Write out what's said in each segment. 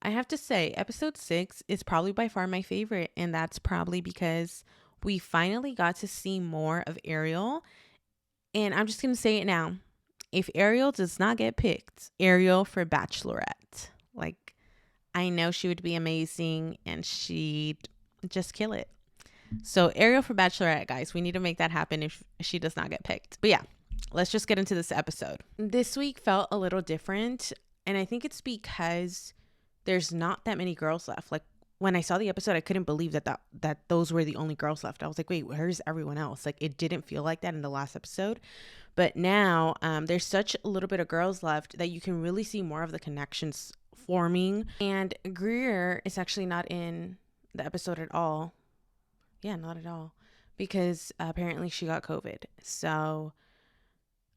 I have to say, episode 6 is probably by far my favorite, and that's probably because we finally got to see more of Ariel. And I'm just going to say it now. If Ariel does not get picked, Ariel for Bachelorette. Like, I know she would be amazing and she'd just kill it. So, Ariel for Bachelorette, guys, we need to make that happen if she does not get picked. But yeah, let's just get into this episode. This week felt a little different, and I think it's because there's not that many girls left. Like, when I saw the episode, I couldn't believe that those were the only girls left. I was like, wait, where's everyone else? Like, it didn't feel like that in the last episode. But now there's such a little bit of girls left that you can really see more of the connections forming. And Greer is actually not in the episode at all. Yeah, not at all. Because apparently she got COVID. So,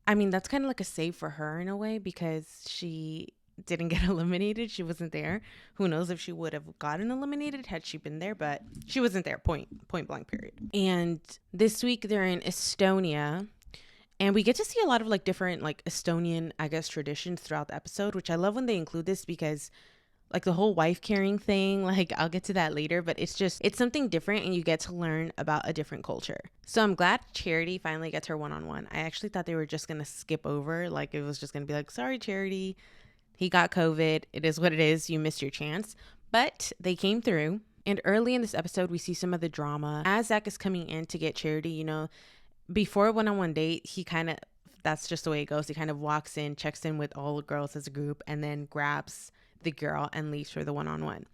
I mean, that's kind of like a save for her in a way because she didn't get eliminated. She wasn't there. Who knows if she would have gotten eliminated had she been there, but she wasn't there, point blank period. And this week they're in Estonia, and we get to see a lot of like different like Estonian, I guess, traditions throughout the episode, which I love when they include this because like the whole wife carrying thing, like I'll get to that later, but it's something different and you get to learn about a different culture. So I'm glad Charity finally gets her one-on-one. I actually thought they were just going to skip over, like it was just going to be like, sorry, Charity, he got COVID. It is what it is. You missed your chance. But they came through. And early in this episode, we see some of the drama. As Zach is coming in to get Charity, you know, before a one-on-one date, he kind of, that's just the way it goes. He kind of walks in, checks in with all the girls as a group, and then grabs the girl and leaves for the one-on-one.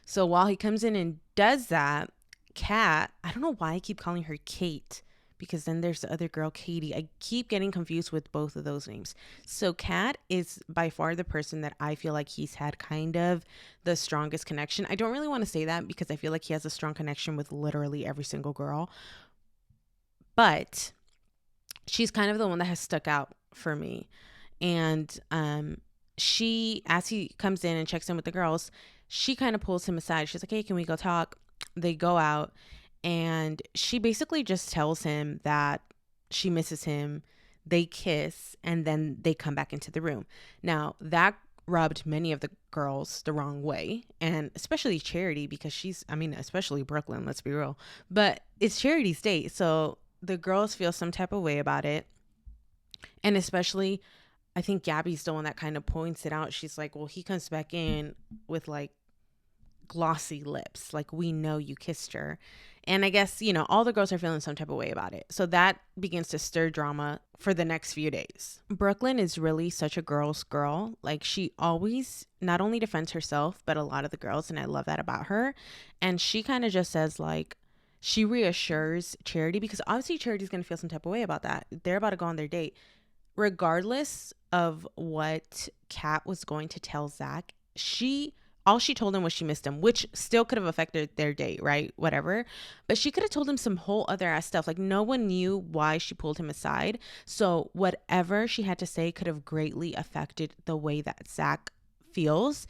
So while he comes in and does that, Kat, I don't know why I keep calling her Kate, because then there's the other girl, Katie. I keep getting confused with both of those names. So Kat is by far the person that I feel like he's had kind of the strongest connection. I don't really want to say that because I feel like he has a strong connection with literally every single girl. But she's kind of the one that has stuck out for me. And she, as he comes in and checks in with the girls, she kind of pulls him aside. She's like, hey, can we go talk? They go out. And she basically just tells him that she misses him. They kiss and then they come back into the room. Now, that rubbed many of the girls the wrong way, and especially Charity because especially Brooklyn, let's be real. But it's Charity's date, so the girls feel some type of way about it. And especially, I think Gabby's the one that kind of points it out. She's like, well, he comes back in with like glossy lips, like we know you kissed her. And I guess, you know, all the girls are feeling some type of way about it. So that begins to stir drama for the next few days. Brooklyn is really such a girl's girl. Like she always not only defends herself, but a lot of the girls. And I love that about her. And she kind of just says like, she reassures Charity because obviously Charity's going to feel some type of way about that. They're about to go on their date. Regardless of what Kat was going to tell Zach, all she told him was she missed him, which still could have affected their date, right? Whatever. But she could have told him some whole other ass stuff. Like no one knew why she pulled him aside. So whatever she had to say could have greatly affected the way that Zach feels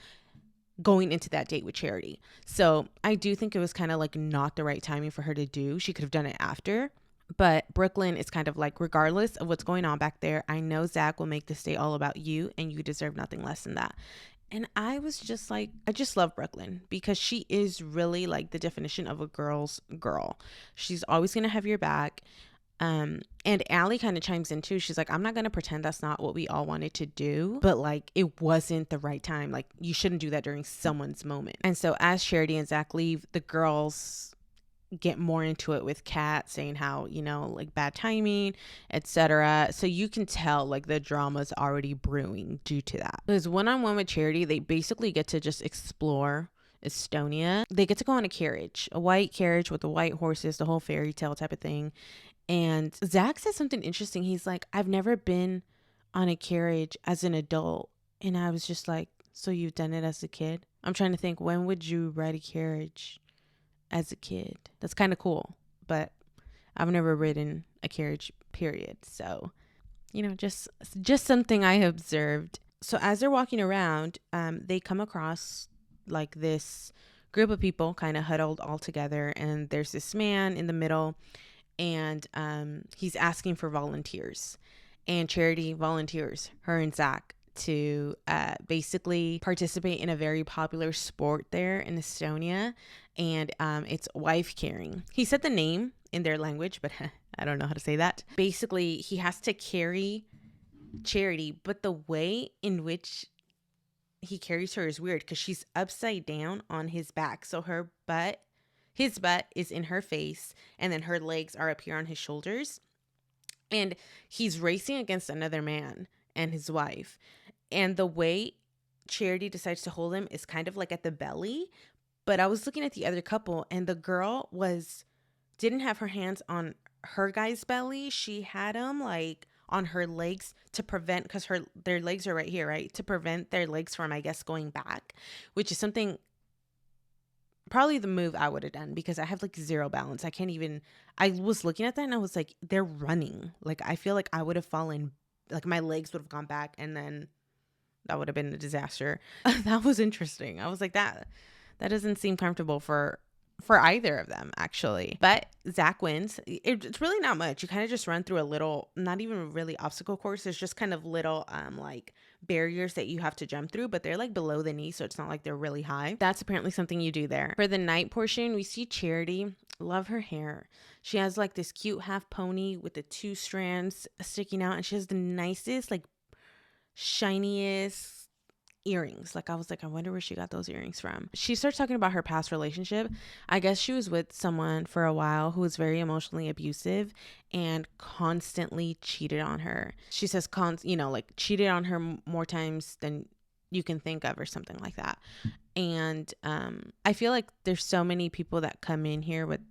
going into that date with Charity. So I do think it was kind of like not the right timing for her to do. She could have done it after. But Brooklyn is kind of like, regardless of what's going on back there, I know Zach will make this day all about you and you deserve nothing less than that. And I was just like, I just love Brooklyn because she is really like the definition of a girl's girl. She's always going to have your back. And Allie kind of chimes in too. She's like, I'm not going to pretend that's not what we all wanted to do, but like it wasn't the right time. Like you shouldn't do that during someone's moment. And so as Charity and Zach leave, the girls get more into it with Kat saying how, you know, like bad timing, etc. So you can tell like the drama's already brewing due to that. Because one-on-one with Charity, they basically get to just explore Estonia. They get to go on a carriage, a white carriage with the white horses, the whole fairy tale type of thing. And Zach says something interesting. He's like, I've never been on a carriage as an adult. And I was just like, so you've done it as a kid? I'm trying to think, when would you ride a carriage as a kid? That's kind of cool, but I've never ridden a carriage, period. So, you know, just something I observed. So as they're walking around, they come across like this group of people kind of huddled all together, and there's this man in the middle, and he's asking for volunteers, and Charity volunteers her and Zach to basically participate in a very popular sport there in Estonia, and it's wife carrying. He said the name in their language, but I don't know how to say that. Basically, he has to carry Charity, but the way in which he carries her is weird because she's upside down on his back. So his butt is in her face, and then her legs are up here on his shoulders. And he's racing against another man and his wife. And the way Charity decides to hold him is kind of like at the belly. But I was looking at the other couple, and the girl didn't have her hands on her guy's belly. She had him like on her legs to prevent, because their legs are right here, right? To prevent their legs from, I guess, going back, which is something, probably the move I would have done, because I have like zero balance. I was looking at that and I was like, they're running. Like, I feel like I would have fallen, like my legs would have gone back, and then that would have been a disaster. That was interesting. I was like, that doesn't seem comfortable for either of them, actually. But Zach wins. It's really not much. You kind of just run through a little, not even really obstacle course. There's just kind of little like barriers that you have to jump through, but they're like below the knee, so it's not like they're really high. That's apparently something you do there. For the night portion, we see Charity. Love her hair. She has like this cute half pony with the 2 strands sticking out, and she has the nicest, like shiniest earrings. Like, I was like, I wonder where she got those earrings from. She starts talking about her past relationship. I guess she was with someone for a while who was very emotionally abusive and constantly cheated on her. She says, like cheated on her more times than you can think of, or something like that. And I feel like there's so many people that come in here with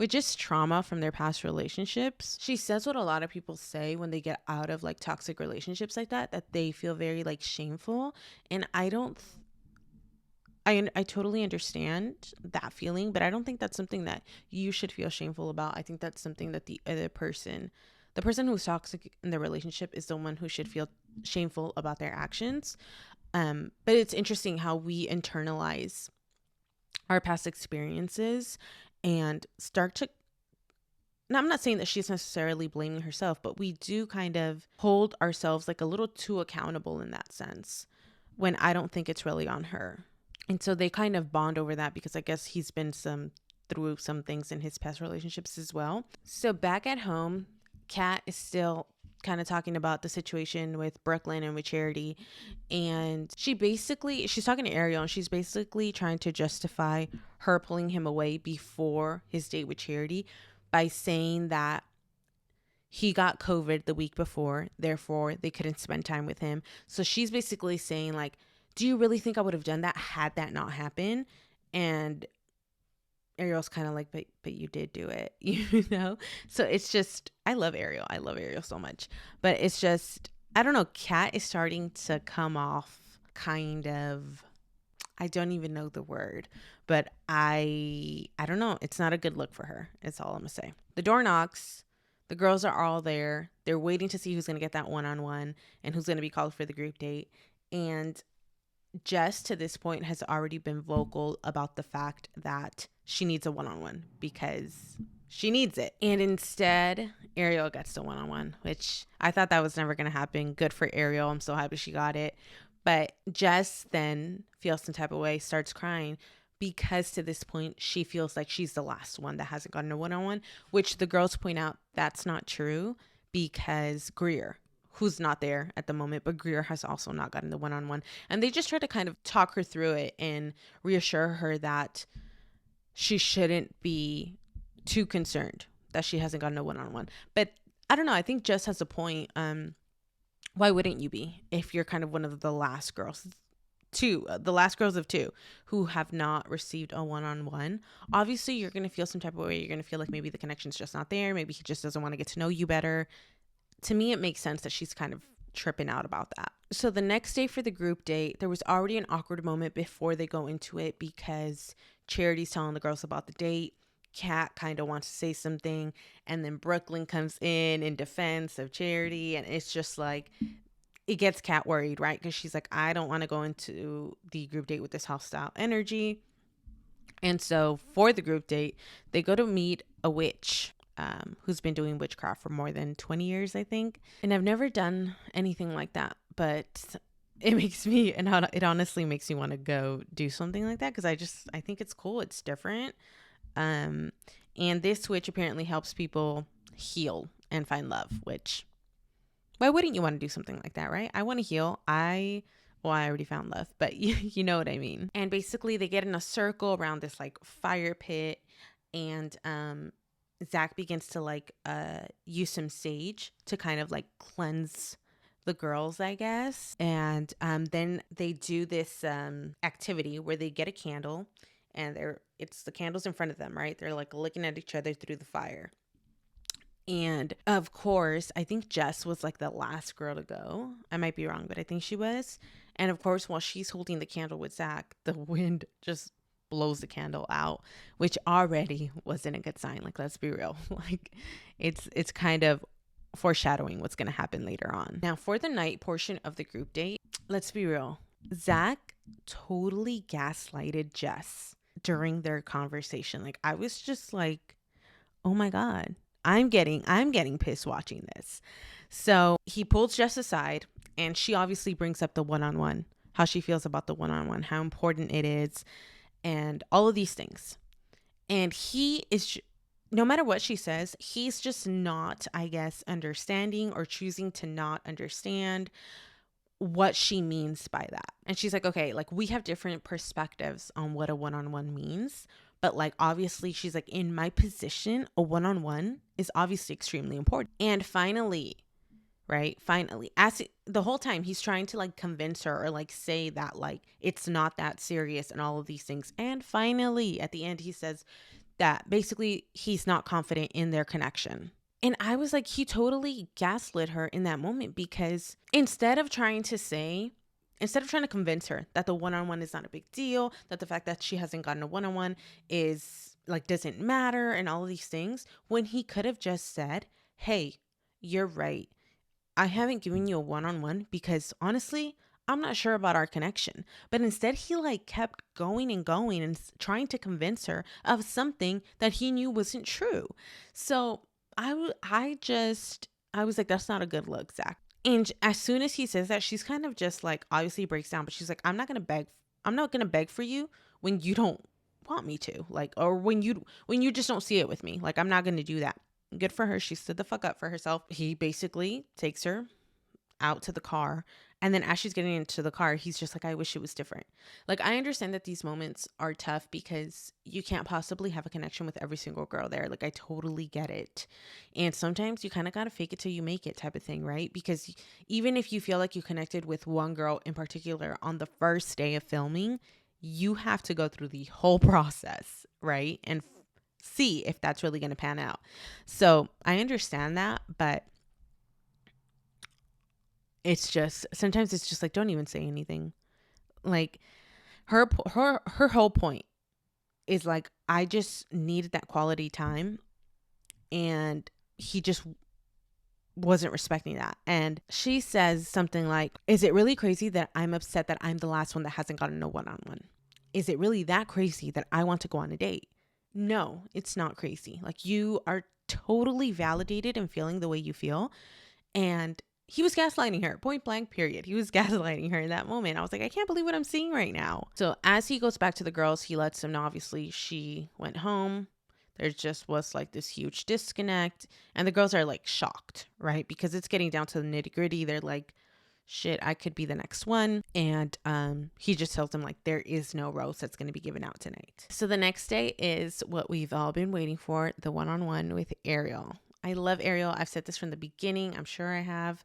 just trauma from their past relationships. She says what a lot of people say when they get out of like toxic relationships like that they feel very like shameful. And I totally understand that feeling, but I don't think that's something that you should feel shameful about. I think that's something that the person who's toxic in the relationship, is the one who should feel shameful about their actions. But it's interesting how we internalize our past experiences and start to, now I'm not saying that she's necessarily blaming herself, but we do kind of hold ourselves like a little too accountable in that sense, when I don't think it's really on her. And so they kind of bond over that, because I guess he's been through some things in his past relationships as well. So back at home, Kat is still kind of talking about the situation with Brooklyn and with Charity, and she's talking to Ariel, and she's basically trying to justify her pulling him away before his date with Charity by saying that he got COVID the week before, therefore they couldn't spend time with him. So she's basically saying like, do you really think I would have done that had that not happened? And Ariel's kind of like, but you did do it, you know? So it's just, I love Ariel so much, but it's just, I don't know, Kat is starting to come off kind of, I don't even know the word, but I don't know. It's not a good look for her. It's all I'm gonna say. The door knocks. The girls are all there. They're waiting to see who's gonna get that one-on-one and who's gonna be called for the group date. And Jess, to this point, has already been vocal about the fact that she needs a one-on-one because she needs it. And instead, Ariel gets the one-on-one, which I thought that was never going to happen. Good for Ariel. I'm so happy she got it. But Jess then feels some type of way, starts crying, because to this point, she feels like she's the last one that hasn't gotten a one-on-one, which the girls point out that's not true, because Greer, who's not there at the moment, but Greer has also not gotten the one-on-one. And they just try to kind of talk her through it and reassure her that she shouldn't be too concerned that she hasn't gotten a one-on-one. But I don't know. I think Jess has a point. Why wouldn't you be if you're kind of one of the last girls? The last girls of 2 who have not received a one-on-one. Obviously, you're going to feel some type of way. You're going to feel like maybe the connection's just not there. Maybe he just doesn't want to get to know you better. To me, it makes sense that she's kind of tripping out about that. So the next day for the group date, there was already an awkward moment before they go into it, because Charity's telling the girls about the date. Kat kind of wants to say something, and then Brooklyn comes in defense of Charity, and it's just like, it gets Kat worried, right? Because she's like, I don't want to go into the group date with this hostile energy. And so for the group date, they go to meet a witch who's been doing witchcraft for more than 20 years, I think. And I've never done anything like that but it makes me, and it honestly makes me want to go do something like that because I think it's cool. It's different. Um, and this switch apparently helps people heal and find love, which why wouldn't you want to do something like that, right? I want to heal. Well, I already found love, but you know what I mean. And basically, they get in a circle around this like fire pit, and Zach begins to like use some sage to kind of like cleanse the girls, I guess. And then they do this activity where they get a candle, and it's the candles in front of them, right? They're like looking at each other through the fire. And of course, I think Jess was like the last girl to go. I might be wrong, but I think she was. And of course, while she's holding the candle with Zach, the wind just blows the candle out, which already wasn't a good sign. Like, let's be real. Like, it's kind of foreshadowing what's going to happen later on. Now, for the night portion of the group date, let's be real. Zach totally gaslighted Jess during their conversation. Like, I was just like, oh my God. I'm getting pissed watching this. So he pulls Jess aside, and she obviously brings up the one-on-one, how she feels about the one-on-one, how important it is, and all of these things. And he is, no matter what she says, he's just not, I guess, understanding or choosing to not understand what she means by that. And she's like, okay, like we have different perspectives on what a one-on-one means. But like, obviously, she's like, in my position, a one-on-one is obviously extremely important. And finally, the whole time he's trying to like convince her or like say that like it's not that serious and all of these things. And finally, at the end, he says that basically he's not confident in their connection. And I was like, he totally gaslit her in that moment, because instead of trying to convince her that the one-on-one is not a big deal, that the fact that she hasn't gotten a one-on-one is like doesn't matter and all of these things, when he could have just said, hey, you're right. I haven't given you a one-on-one because honestly, I'm not sure about our connection. But instead, he like kept going and going and trying to convince her of something that he knew wasn't true. So I was like, that's not a good look, Zach. And as soon as he says that, she's kind of just like obviously breaks down, but she's like, I'm not gonna beg for you when you don't want me to, like, or when you just don't see it with me. Like, I'm not gonna do that. Good for her. She stood the fuck up for herself. He basically takes her out to the car. And then as she's getting into the car, he's just like, I wish it was different. Like, I understand that these moments are tough because you can't possibly have a connection with every single girl there. Like, I totally get it. And sometimes you kind of got to fake it till you make it type of thing, right? Because even if you feel like you connected with one girl in particular on the first day of filming, you have to go through the whole process, right? And see if that's really going to pan out. So I understand that, but sometimes it's just like, don't even say anything. Like her whole point is like, I just needed that quality time, and he just wasn't respecting that. And she says something like, is it really crazy that I'm upset that I'm the last one that hasn't gotten a one-on-one? Is it really that crazy that I want to go on a date? No, it's not crazy. Like, you are totally validated in feeling the way you feel. And he was gaslighting her, point blank, period. He was gaslighting her in that moment. I was like, I can't believe what I'm seeing right now. So as he goes back to the girls, he lets them know, obviously, she went home. There just was like this huge disconnect. And the girls are like shocked, right? Because it's getting down to the nitty gritty. They're like, shit, I could be the next one. And he just tells them like, there is no rose that's going to be given out tonight. So the next day is what we've all been waiting for, the one-on-one with Ariel. I love Ariel. I've said this from the beginning. I'm sure I have,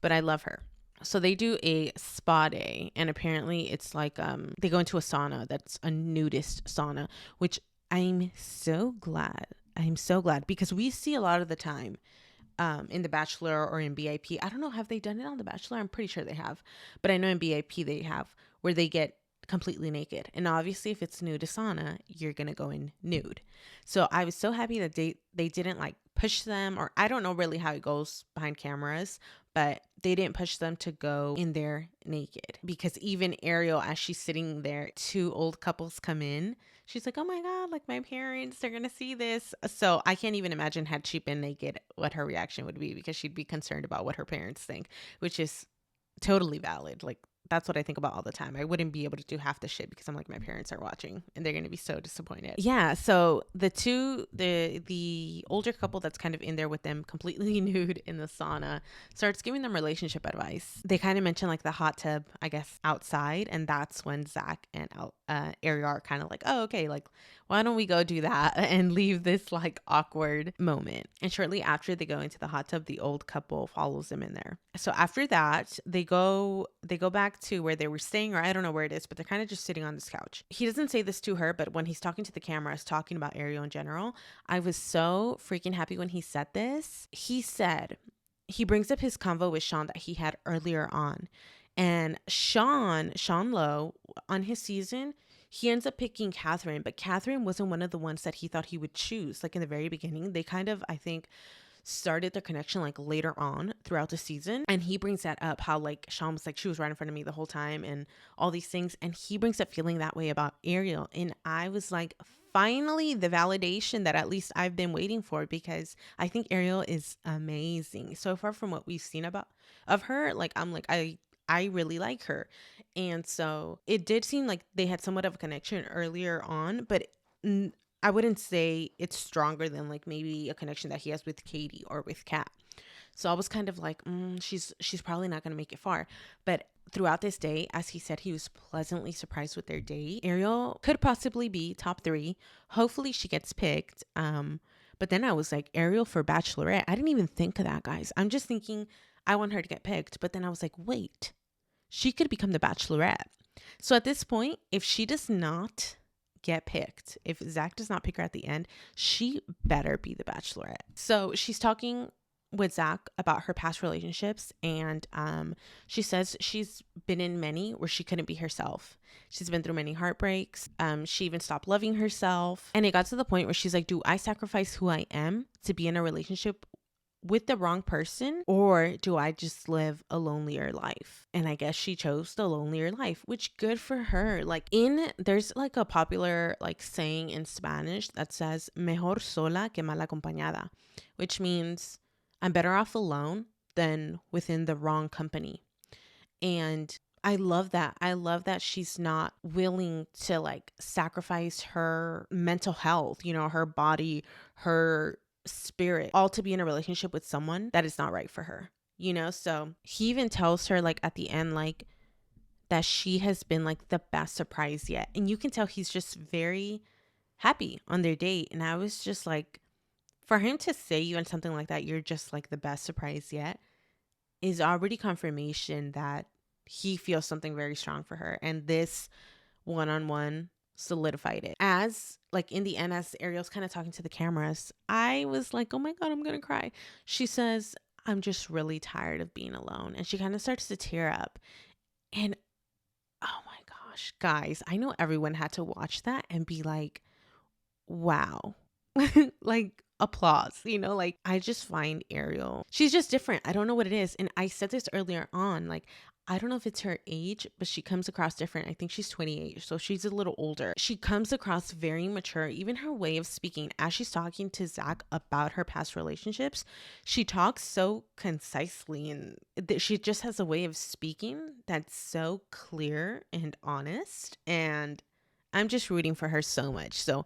but I love her. So they do a spa day, and apparently it's like they go into a sauna that's a nudist sauna, which I'm so glad. Because we see a lot of the time in The Bachelor or in BIP. I don't know, have they done it on The Bachelor? I'm pretty sure they have, but I know in BIP they have, where they get completely naked. And obviously if it's nude sauna, you're gonna go in nude. So I was so happy that they didn't like push them, or I don't know really how it goes behind cameras, but they didn't push them to go in there naked. Because even Ariel, as she's sitting there, two old couples come in, she's like, oh my God, like my parents, they're gonna see this. So I can't even imagine, had she been naked, what her reaction would be, because she'd be concerned about what her parents think, which is totally valid. Like, that's what I think about all the time. I wouldn't be able to do half the shit because I'm like, my parents are watching and they're gonna be so disappointed. Yeah. So the older couple that's kind of in there with them, completely nude in the sauna, starts giving them relationship advice. They kind of mention like the hot tub, I guess, outside, and that's when Zach and Ariel are kind of like, oh, okay, like why don't we go do that and leave this like awkward moment. And shortly after they go into the hot tub, the old couple follows them in there. So after that, they go back to where they were staying, or I don't know where it is, but they're kind of just sitting on this couch. He doesn't say this to her, but when he's talking to the cameras, talking about Ariel in general, I was so freaking happy when he said this. He said, he brings up his convo with Sean that he had earlier on. And Sean Lowe, on his season, he ends up picking Catherine, but Catherine wasn't one of the ones that he thought he would choose. Like in the very beginning, they kind of, I think, started their connection like later on throughout the season. And he brings that up, how like Sean was like, she was right in front of me the whole time and all these things. And he brings up feeling that way about Ariel. And I was like, finally, the validation that at least I've been waiting for, because I think Ariel is amazing. So far from what we've seen of her, like I'm like, I really like her. And so it did seem like they had somewhat of a connection earlier on, but I wouldn't say it's stronger than like maybe a connection that he has with Katie or with Kat. So I was kind of like, she's probably not going to make it far. But throughout this day, as he said, he was pleasantly surprised with their date. Ariel could possibly be top 3. Hopefully she gets picked. But then I was like, Ariel for Bachelorette. I didn't even think of that, guys. I'm just thinking I want her to get picked. But then I was like, wait, she could become the Bachelorette. So at this point, if she does not get picked, if Zach does not pick her at the end, she better be the Bachelorette. So she's talking with Zach about her past relationships, and she says she's been in many where she couldn't be herself. She's been through many heartbreaks. She even stopped loving herself, and it got to the point where she's like, do I sacrifice who I am to be in a relationship with the wrong person, or do I just live a lonelier life? And I guess she chose the lonelier life, which good for her. Like there's like a popular like saying in Spanish that says mejor sola que mal acompañada, which means I'm better off alone than within the wrong company. And I love that. I love that she's not willing to like sacrifice her mental health, her body, her spirit, all to be in a relationship with someone that is not right for her. So he even tells her like at the end, like that she has been like the best surprise yet. And you can tell he's just very happy on their date. And I was just like, for him to say even something like that, you're just like the best surprise yet, is already confirmation that he feels something very strong for her. And this one-on-one solidified it. As like in the end, as Ariel's kind of talking to the cameras, I was like, oh my God, I'm gonna cry. She says, I'm just really tired of being alone. And she kind of starts to tear up. And oh my gosh, guys, I know everyone had to watch that and be like, wow. Like applause, like I just find Ariel, she's just different. I don't know what it is. And I said this earlier on, like, I don't know if it's her age, but she comes across different. I think she's 28, so she's a little older. She comes across very mature. Even her way of speaking, as she's talking to Zach about her past relationships, she talks so concisely, and she just has a way of speaking that's so clear and honest. And I'm just rooting for her so much. So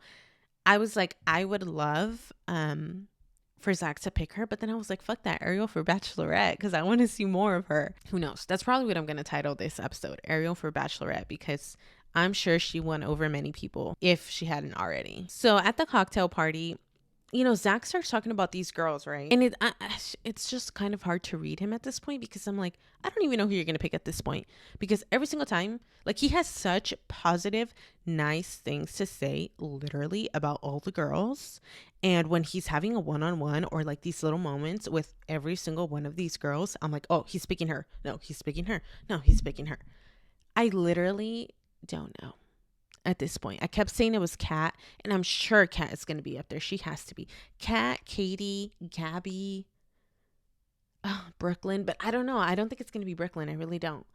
I was like, I would love for Zach to pick her, but then I was like, fuck that, Ariel for Bachelorette, because I want to see more of her. Who knows? That's probably what I'm going to title this episode, Ariel for Bachelorette, because I'm sure she won over many people if she hadn't already. So at the cocktail party, Zach starts talking about these girls, right? And it's just kind of hard to read him at this point, because I'm like, I don't even know who you're going to pick at this point, because every single time, like, he has such positive, nice things to say, literally, about all the girls. And when he's having a one-on-one or like these little moments with every single one of these girls, I'm like, oh, he's picking her. No, he's picking her. No, he's picking her. I literally don't know. At this point, I kept saying it was Kat, and I'm sure Kat is going to be up there. She has to be. Kat, Katie, Gabby, Brooklyn, but I don't know. I don't think it's going to be Brooklyn. I really don't.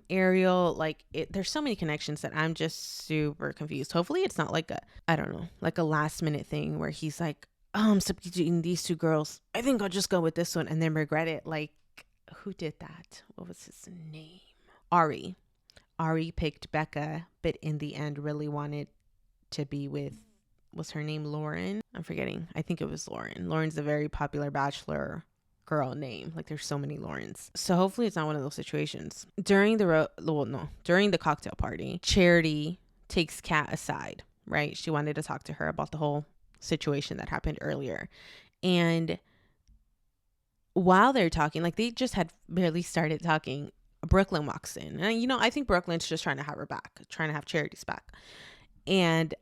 Ariel, like, there's so many connections that I'm just super confused. Hopefully it's not like I don't know, like a last minute thing where he's like, oh, I'm substituting these 2 girls. I think I'll just go with this one and then regret it. Like, who did that? What was his name? Ari. Ari picked Becca, but in the end really wanted to be with, was her name Lauren? I'm forgetting. I think it was Lauren. Lauren's a very popular Bachelor girl name. Like there's so many Laurens. So hopefully it's not one of those situations. During during the cocktail party, Charity takes Kat aside, right? She wanted to talk to her about the whole situation that happened earlier. And while they're talking, like they just had barely started talking, Brooklyn walks in. And I think Brooklyn's just trying to have her back, trying to have Charity's back. And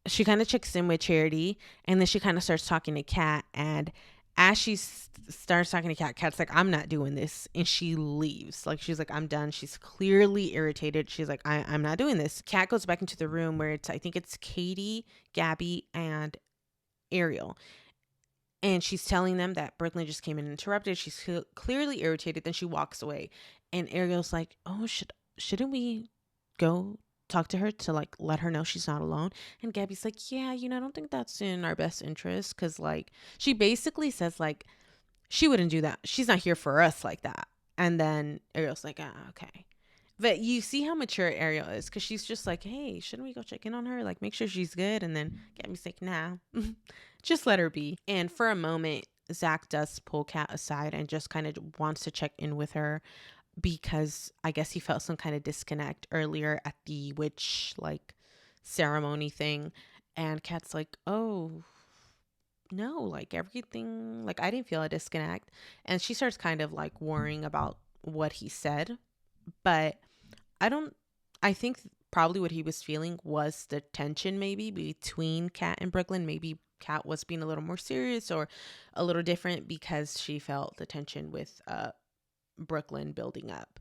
she kind of checks in with Charity, and then she kind of starts talking to Kat. And as she starts talking to Kat, Kat's like, I'm not doing this. And she leaves. Like, she's like, I'm done. She's clearly irritated. She's like, I'm not doing this. Kat goes back into the room where I think it's Katie, Gabby, and Ariel. And she's telling them that Brooklyn just came in and interrupted. She's clearly irritated. Then she walks away. And Ariel's like, oh, shouldn't we go talk to her to like let her know she's not alone? And Gabby's like, yeah, I don't think that's in our best interest, because like she basically says like she wouldn't do that, she's not here for us like that. And then Ariel's like, okay. But you see how mature Ariel is, because she's just like, hey, shouldn't we go check in on her, like make sure she's good? And then Gabby's like, nah, just let her be. And for a moment Zach does pull Kat aside and just kind of wants to check in with her, because I guess he felt some kind of disconnect earlier at the witch like ceremony thing. And Kat's like, oh no, like everything, like I didn't feel a disconnect. And she starts kind of like worrying about what he said. But I think probably what he was feeling was the tension maybe between Kat and Brooklyn. Maybe Kat was being a little more serious or a little different, because she felt the tension with Brooklyn building up.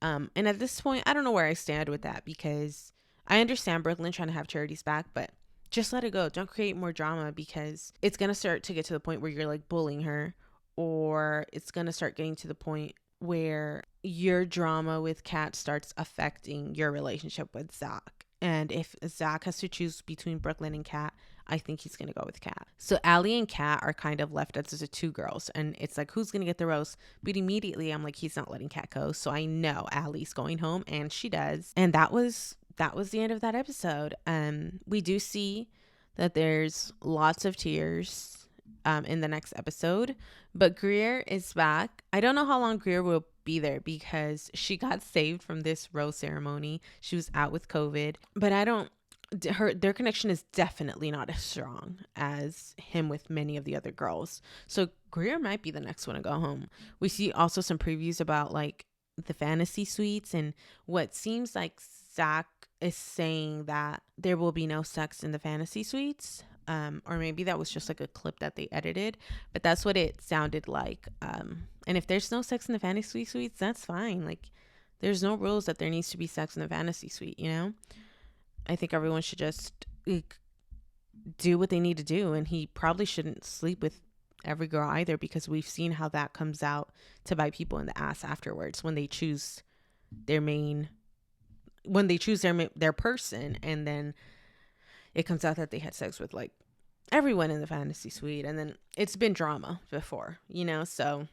And at this point, I don't know where I stand with that, because I understand Brooklyn trying to have Charity's back, but just let it go. Don't create more drama, because it's going to start to get to the point where you're like bullying her, or it's going to start getting to the point where your drama with Kat starts affecting your relationship with Zach. And if Zach has to choose between Brooklyn and Kat, I think he's going to go with Kat. So Allie and Kat are kind of left as the two girls. And it's like, who's going to get the rose? But immediately I'm like, he's not letting Kat go. So I know Allie's going home, and she does. And that was the end of that episode. We do see that there's lots of tears in the next episode, but Greer is back. I don't know how long Greer will be there, because she got saved from this rose ceremony. She was out with COVID, but their connection is definitely not as strong as him with many of the other girls. So Greer might be the next one to go home. We see also some previews about like the fantasy suites, and what seems like Zach is saying that there will be no sex in the fantasy suites. Or maybe that was just like a clip that they edited, but that's what it sounded like. And if there's no sex in the fantasy suites, that's fine. Like, there's no rules that there needs to be sex in the fantasy suite, I think everyone should just do what they need to do. And he probably shouldn't sleep with every girl either, because we've seen how that comes out to bite people in the ass afterwards when they choose their person, and then it comes out that they had sex with like everyone in the fantasy suite, and then it's been drama before, so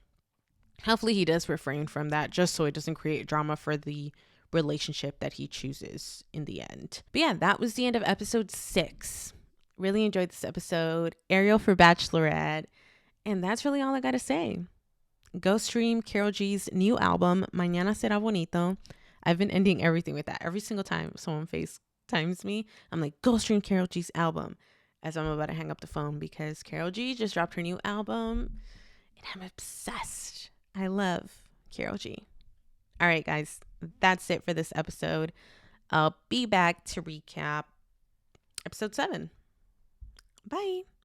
hopefully he does refrain from that, just so it doesn't create drama for the relationship that he chooses in the end. But yeah, that was the end of episode 6. Really enjoyed this episode. Ariel for Bachelorette. And that's really all I gotta say. Go stream Karol G's new album, Mañana Será Bonito. I've been ending everything with that. Every single time someone FaceTimes me, I'm like, go stream Karol G's album, as I'm about to hang up the phone, because Karol G just dropped her new album and I'm obsessed. I love Karol G. All right, guys, that's it for this episode. I'll be back to recap episode 7. Bye.